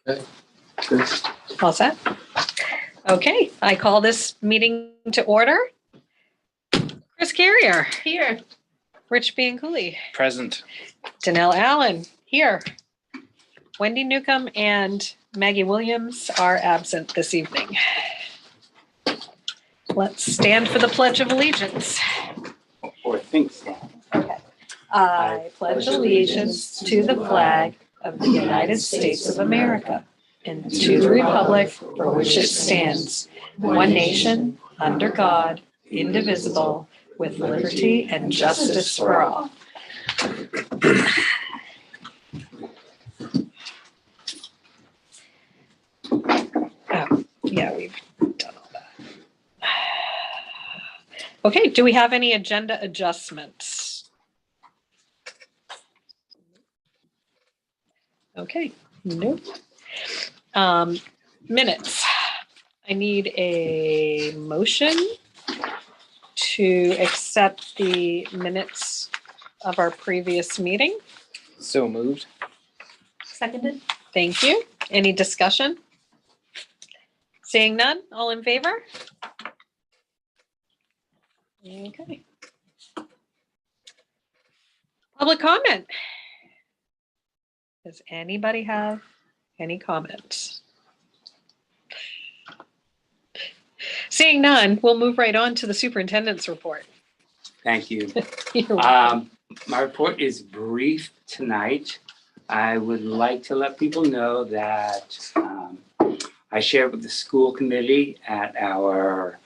Okay. Good. All set? Okay, I call this meeting to order. Chris Carrier, Here. Rich Bianculli, Present. Danelle Allen, here. Wendy Newcomb and Maggie Williams are absent this evening. Let's stand for the Pledge of Allegiance. Or think so. Okay. I pledge allegiance to the flag of the United States of America and to the republic for which it stands, one nation, under God, indivisible, with liberty and justice for all. Oh, yeah, we've done all that. Okay, do we have any agenda adjustments? Okay, nope. Minutes. I need a motion to accept the minutes of our previous meeting. So moved. Seconded. Thank you. Any discussion? Seeing none, all in favor? Okay. Public comment. Does anybody have any comments? Seeing none, we'll move right on to the superintendent's report. Thank you. You're welcome. My report is brief tonight. I would like to let people know that I shared with the school committee at our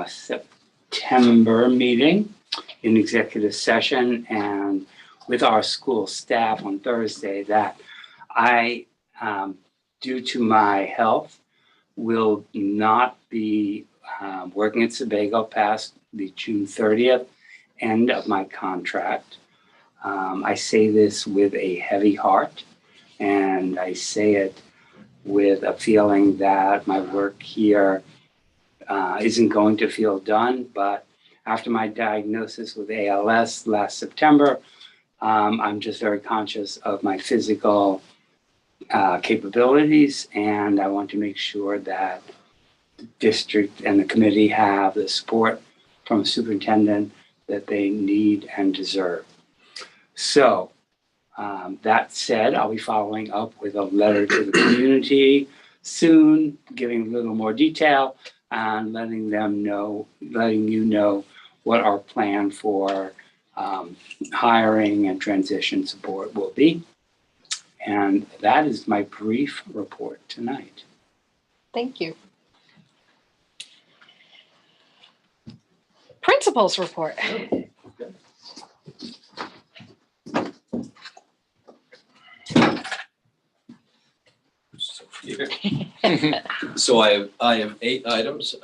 September meeting in executive session and with our school staff on Thursday that I, due to my health, will not be working at Sebago past the June 30th end of my contract. I say this with a heavy heart, and I say it with a feeling that my work here isn't going to feel done. But after my diagnosis with ALS last September, I'm just very conscious of my physical capabilities, and I want to make sure that the district and the committee have the support from a superintendent that they need and deserve. So that said, I'll be following up with a letter to the community soon, giving a little more detail and letting you know what our plan for hiring and transition support will be. And that is my brief report tonight. Thank you. Principal's report. So I have 8 items.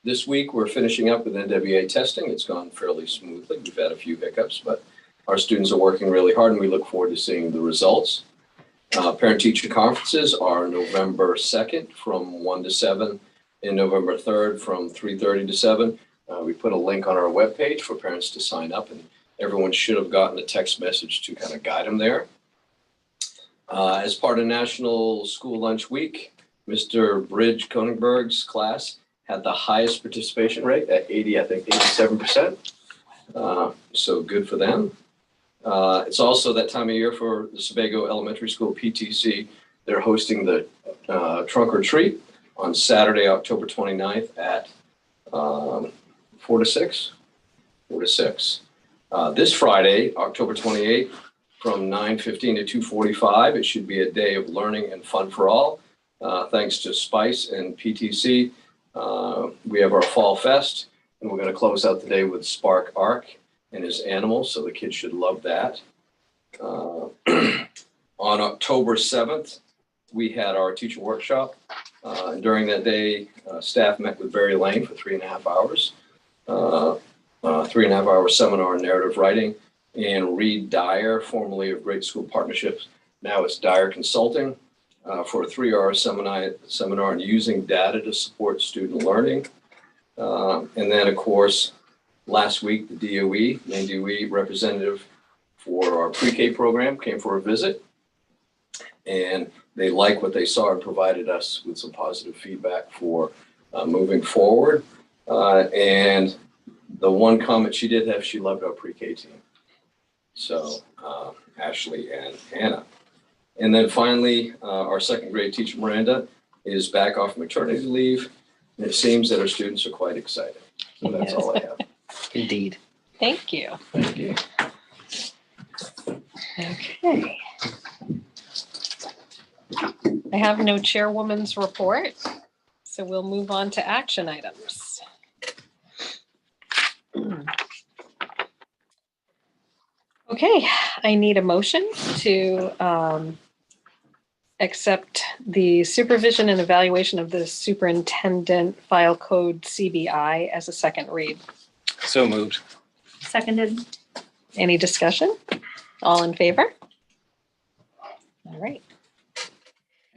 This week, we're finishing up with NWA testing. It's gone fairly smoothly. We've had a few hiccups, but our students are working really hard, and we look forward to seeing the results. Parent-teacher conferences are November 2nd from 1 to 7 and November 3rd from 3:30 to 7. We put a link on our webpage for parents to sign up, and everyone should have gotten a text message to kind of guide them there. As part of National School Lunch Week, Mr. Bridge Koningberg's class had the highest participation rate at 87%. So good for them. It's also that time of year for the Sebago Elementary School PTC. They're hosting the trunk or treat on Saturday, October 29th at 4 to 6. This Friday, October 28th, from 9:15 to 2:45, it should be a day of learning and fun for all. Thanks to Spice and PTC, we have our Fall Fest, and we're going to close out the day with Spark Arc and his animals, so the kids should love that. On October 7th, we had our teacher workshop. During that day, staff met with Barry Lane for 3.5 hours. 3.5 hour seminar on narrative writing, and Reed Dyer, formerly of Great School Partnerships, now it's Dyer Consulting, for a 3-hour seminar on using data to support student learning. And then, of course, last week, the DOE, main DOE representative for our pre-K program came for a visit. and they like what they saw and provided us with some positive feedback for moving forward. And the one comment she did have, she loved our pre-K team. So Ashley and Hannah. And then finally, our second grade teacher, Miranda, is back off maternity leave. And it seems that our students are quite excited. So that's all I have. Indeed. Thank you. Thank you. Okay. I have no chairwoman's report, so we'll move on to action items. Okay, I need a motion to accept the supervision and evaluation of the superintendent file code CBI as a second read. So moved. Seconded. Any discussion? All in favor? All right.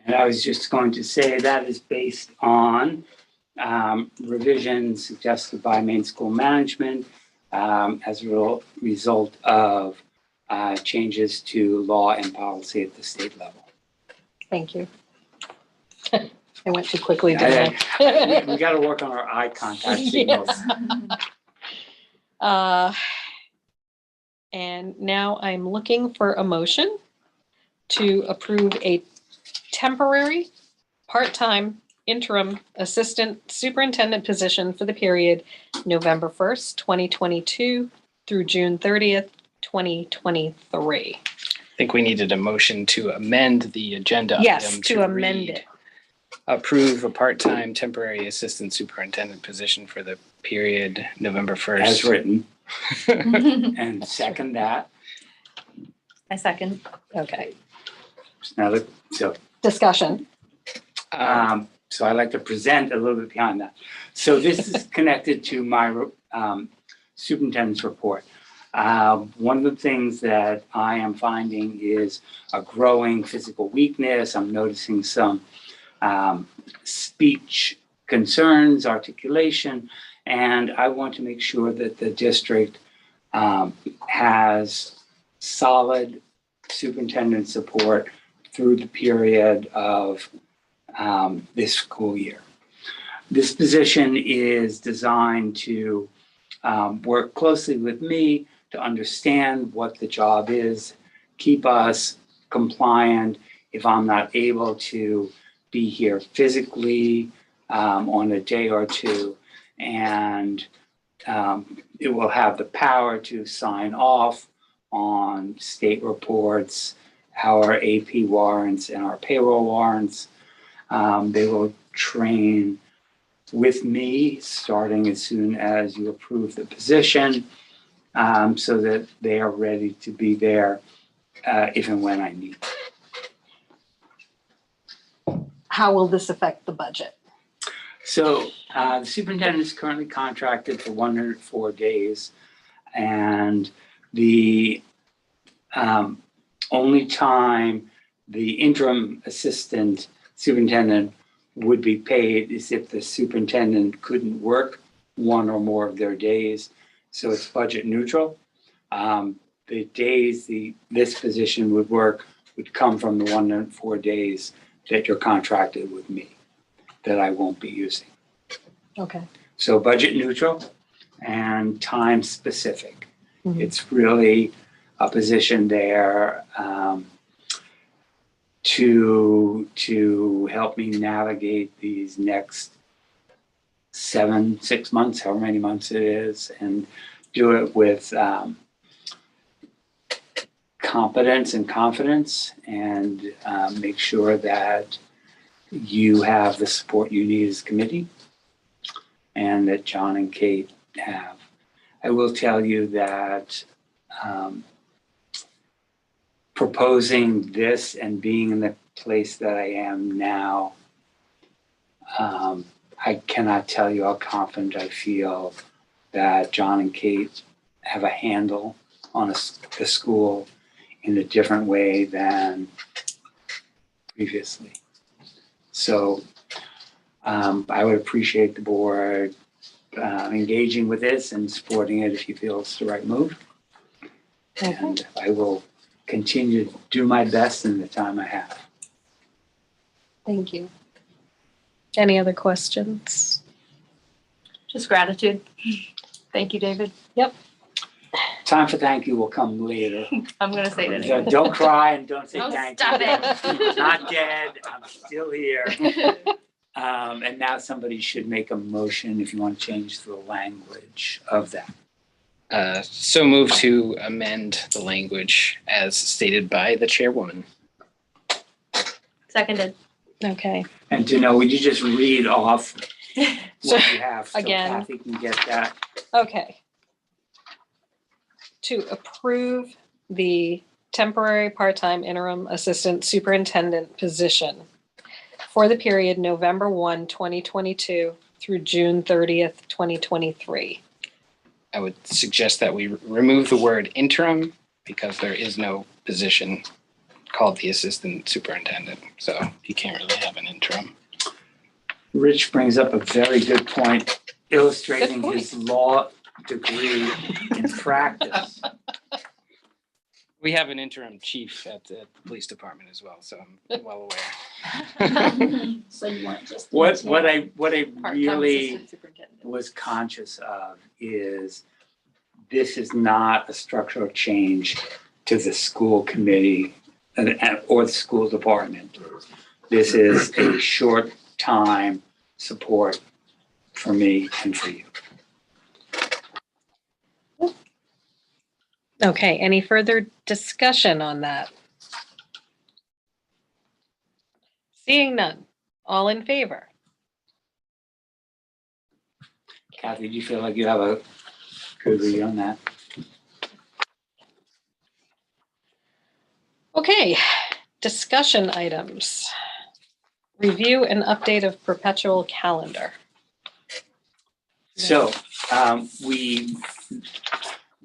And I was just going to say that is based on revisions suggested by Maine School Management as a result of changes to law and policy at the state level. Thank you. I went too quickly, didn't I? We got to work on our eye contact signals. And now I'm looking for a motion to approve a temporary, part-time, interim assistant superintendent position for the period November 1st, 2022 through June 30th, 2023. I think we needed a motion to amend the agenda. Yes, item to amend read, it. Approve a part-time temporary assistant superintendent position for the period November 1st. As written, I and second that. second. Okay. So Discussion. So I'd like to present a little bit behind that. So this is connected to my superintendent's report. One of the things that I am finding is a growing physical weakness. I'm noticing some speech concerns, articulation, and I want to make sure that the district has solid superintendent support through the period of this school year. This position is designed to work closely with me to understand what the job is, keep us compliant if I'm not able to be here physically on a day or two, and it will have the power to sign off on state reports, our AP warrants, and our payroll warrants. They will train with me starting as soon as you approve the position, so that they are ready to be there if and when I need. How will this affect the budget? So the superintendent is currently contracted for 104 days, and the only time the interim assistant superintendent would be paid is if the superintendent couldn't work one or more of their days. So it's budget neutral. The days this position would work would come from the 104 days that you're contracted with me, that I won't be using. Okay. So budget neutral and time specific. Mhm. It's really a position there to help me navigate these next 6 months, however many months it is, and do it with competence and confidence, and make sure that you have the support you need as a committee and that John and Kate have. I will tell you that proposing this and being in the place that I am now, I cannot tell you how confident I feel that John and Kate have a handle on the school in a different way than previously. So I would appreciate the board engaging with this and supporting it if you feel it's the right move. Okay. And I will continue to do my best in the time I have. Thank you. Any other questions? Just gratitude. Thank you, David. Time for thank you will come later. I'm gonna say it anyway. Don't cry and don't say Oh, thank stop you. it. I'm not dead, I'm still here. And now somebody should make a motion if you want to change the language of that. So move to amend the language as stated by the chairwoman. Seconded. Okay, And to know, would you just read off So, what you have so again. Kathy can get that? okay. To approve the temporary part-time interim assistant superintendent position for the period November 1, 2022 through June 30th, 2023. I would suggest that we remove the word interim because there is no position called the assistant superintendent. So you can't really have an interim. Rich brings up a very good point, illustrating Good point. his law degree in practice. We have an interim chief at the police department as well, so I'm well aware. So you want just. What I Part-time really assistant superintendent. was conscious of is this is not a structural change to the school committee or the school department. This is a short time support for me and for you. Okay, any further discussion on that? Seeing none, all in favor? Kathy, do you feel like you have a good read on that? Okay, discussion items. Review and update of perpetual calendar. So,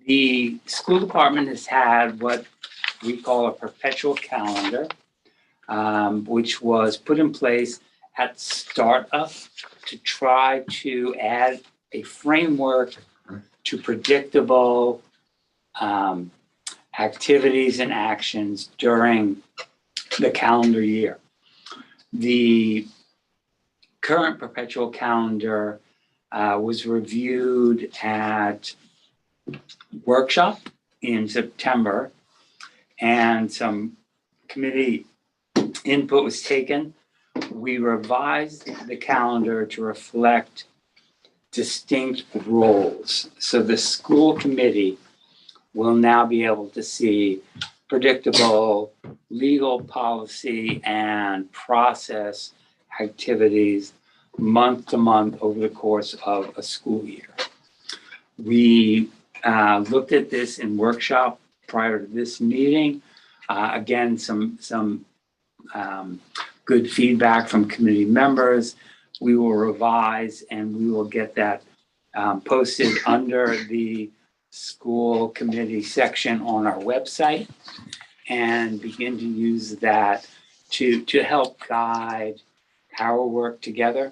the school department has had what we call a perpetual calendar, which was put in place at startup to try to add a framework to predictable activities and actions during the calendar year. The current perpetual calendar was reviewed at workshop in September, and some committee input was taken. We revised the calendar to reflect distinct roles. So the school committee will now be able to see predictable legal policy and process activities month to month over the course of a school year. We looked at this in workshop prior to this meeting. Again, some good feedback from committee members. We will revise and we will get that posted under the school committee section on our website and begin to use that to help guide our work together,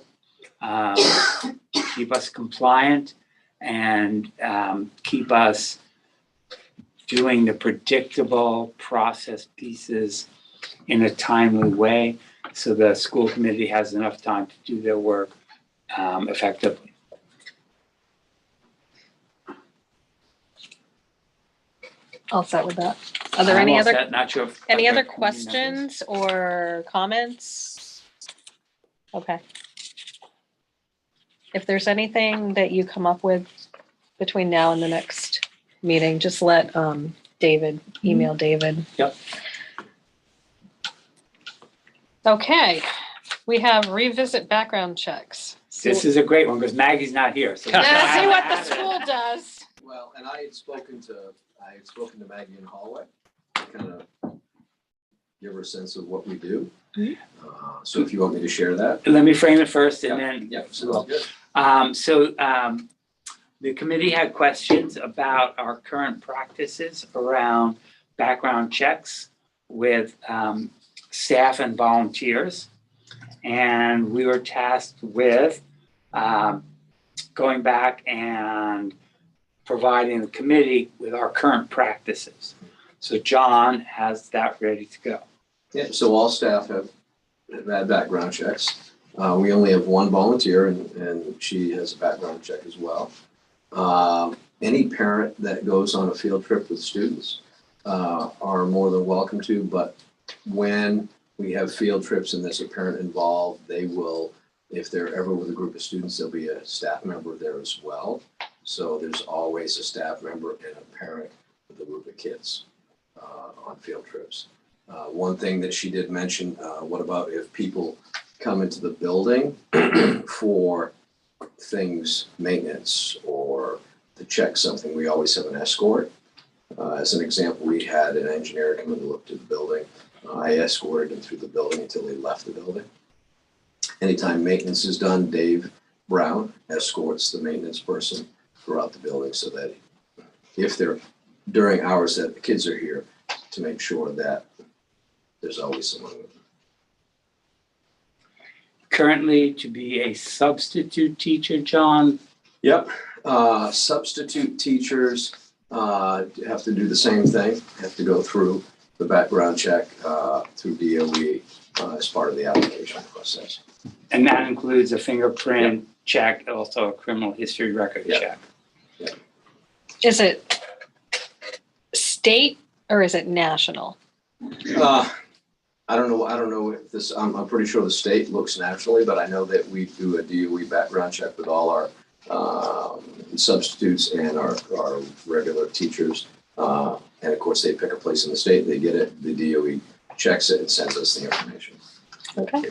keep us compliant, and keep us doing the predictable process pieces in a timely way so the school committee has enough time to do their work effectively. All set with that. Are there I'm any all other, set. Not sure if any other committee members- questions or comments? Okay. If there's anything that you come up with between now and the next meeting, just let David, email David. Yep. Okay, we have revisit background checks. This is a great one because Maggie's not here. So Yeah, see what the school does. Well, and I had spoken to Maggie in the hallway, kind of give her a sense of what we do. So if you want me to share that. Let me frame it first and then. Yeah, sounds good. So the committee had questions about our current practices around background checks with staff and volunteers. And we were tasked with going back and providing the committee with our current practices. So John has that ready to go. Yeah, so all staff have have had background checks. We only have one volunteer, and she has a background check as well. Any parent that goes on a field trip with students are more than welcome to, but when we have field trips and there's a parent involved, they will, if they're ever with a group of students, there'll be a staff member there as well. So there's always a staff member and a parent with a group of kids on field trips. One thing that she did mention, what about if people come into the building for things, maintenance, or to check something? We always have an escort. As an example, we had an engineer come and look to the building. I escorted him through the building until he left the building. Anytime maintenance is done, Dave Brown escorts the maintenance person throughout the building so that if they're during hours that the kids are here, to make sure that there's always someone with them. Currently, to be a substitute teacher, John, Yep. Substitute teachers have to do the same thing, have to go through the background check through DOE as part of the application process. and that includes a fingerprint check, also a criminal history record Yeah. check. Is it state or is it national? I don't know if this, I'm pretty sure the state looks nationally, but I know that we do a DOE background check with all our substitutes and our regular teachers. And of course, they pick a place in the state, they get it, the DOE checks it and sends us the information Okay.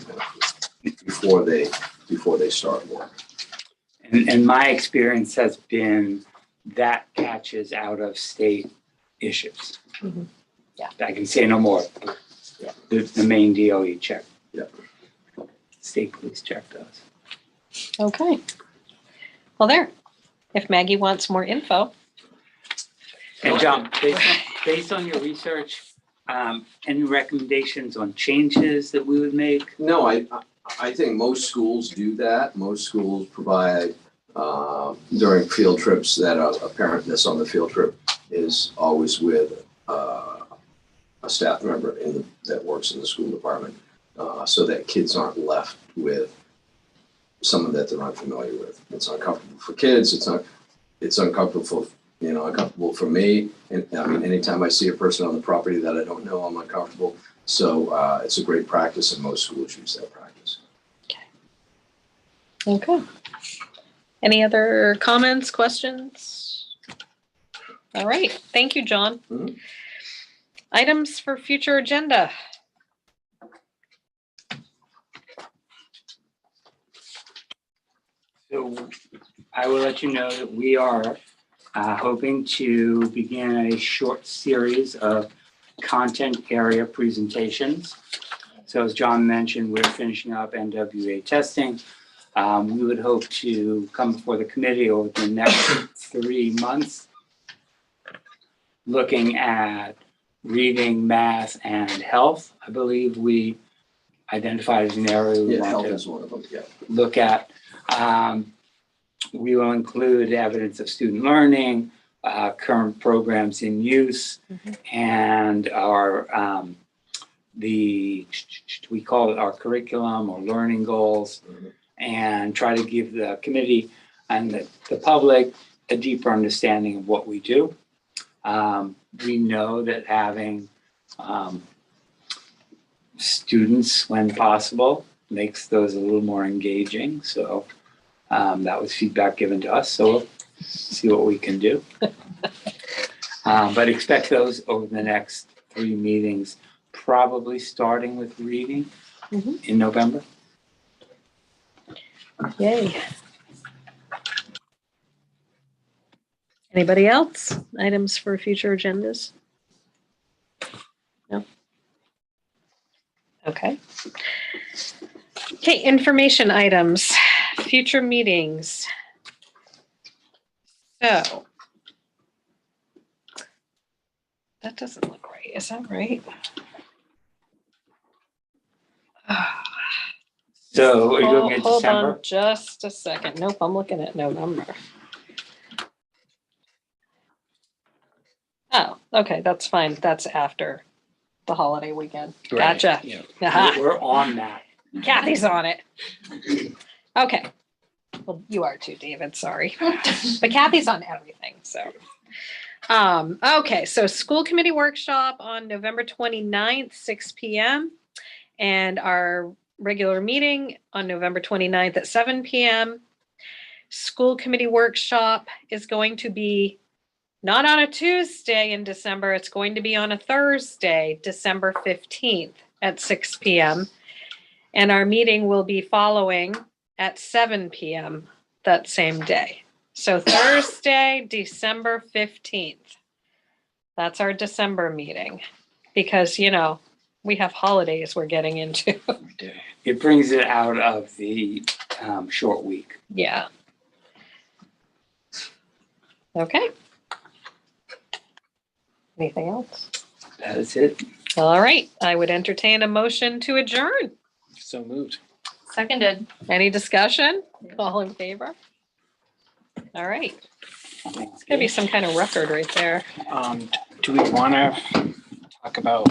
before they start work. And my experience has been that catches out of state issues. Mhm. Yeah. I can say no more. Yeah. The main DOE check. Yep. State police check does. Okay. Well, there. If Maggie wants more info. And John, based on your research, any recommendations on changes that we would make? No, I think most schools do that. Most schools provide during field trips that a parent that's on the field trip is always with a staff member that works in the school department, so that kids aren't left with someone that they're unfamiliar with. It's uncomfortable for kids. It's uncomfortable for me. And I mean, anytime I see a person on the property that I don't know, I'm uncomfortable. So it's a great practice, and most schools use that practice. Okay. Any other comments, questions? All right. Thank you, John. Mhm. Items for future agenda. So I will let you know that we are hoping to begin a short series of content area presentations. So as John mentioned, we're finishing up NWA testing. We would hope to come before the committee over the next 3 months, looking at reading, math, and health. I believe we identified as an area we Yeah, want health to is one of them, yeah. look at. We will include evidence of student learning, current programs in use, and our we call it our curriculum or learning goals, Mhm. and try to give the committee and the public a deeper understanding of what we do. We know that having students, when possible, makes those a little more engaging. So that was feedback given to us. So we'll see what we can do. But expect those over the next 3 meetings, probably starting with reading Mhm. in November. Yay. Anybody else? Items for future agendas? No? Okay. Okay, information items, future meetings. So. That doesn't look right. Is that right? So are you looking at Hold December? on just a second. Nope, I'm looking at November. Oh, okay, that's fine. That's after the holiday weekend. Right, Gotcha. yeah. Aha. We're on that. Kathy's on it. Okay. Well, you are too, David, sorry. But Kathy's on everything, so. Okay, so school committee workshop on November 29th, 6 p.m. And our regular meeting on November 29th at 7 p.m. School committee workshop is going to be not on a Tuesday in December, it's going to be on a Thursday, December 15th at 6 p.m. And our meeting will be following at 7 p.m. that same day. So Thursday, December 15th. That's our December meeting because, you know, we have holidays we're getting into. We do. It brings it out of the short week. Yeah. Okay. Anything else? That is it. All right. I would entertain a motion to adjourn. So moved. Seconded. Any discussion? All in favor? All right. It's gonna be some kind of record right there. Do we want to talk about